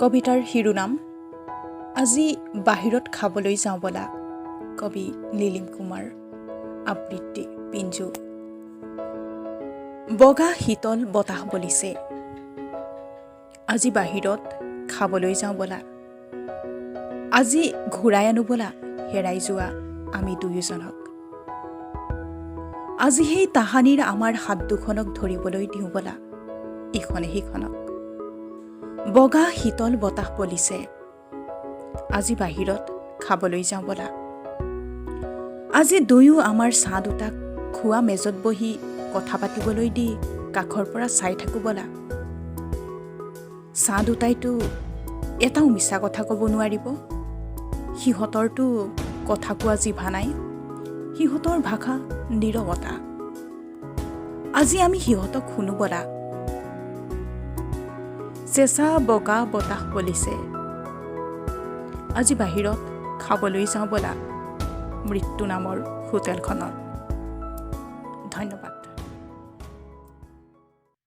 কবিতাৰ শিৰোনাম আজি বাহিৰত খাবলৈ যাওঁ বলা। কবি নীলিম কুমাৰ। আবৃত্তি পিঞ্জু। বগা শীতল বতাহ বলিছে, আজি বাহিৰত খাবলৈ যাওঁ বলা। আজি ঘূৰাই আনো বলা হেৰাই যোৱা আমি দুয়োজনক। আজি সেই তাহানিৰ আমাৰ হাত দুখনক ধৰিবলৈ দিওঁ বলা ইখনে সিখনক। বগা শীতল বতাহ বলিছে, আজি বাহিৰত খাবলৈ যাওঁ বলা। আজি দুয়ো আমাৰ চাহ দুটাক খোৱা মেজত বহি কথা পাতিবলৈ দি কাষৰ পৰা চাই থাকোঁ বলা। চাহ দুটাইতো এটাও মিছা কথা ক'ব নোৱাৰিব। সিহঁতৰতো কথা কোৱা জিভা নাই, সিহঁতৰ ভাষা নীৰৱতা। আজি আমি সিহঁতক শুনো বলা। চেঁচা বগা বতাহ বলিছে, আজি বাহিৰত খাবলৈ যাওঁ বলা মৃত্যু নামৰ হোটেলখনত। ধন্যবাদ।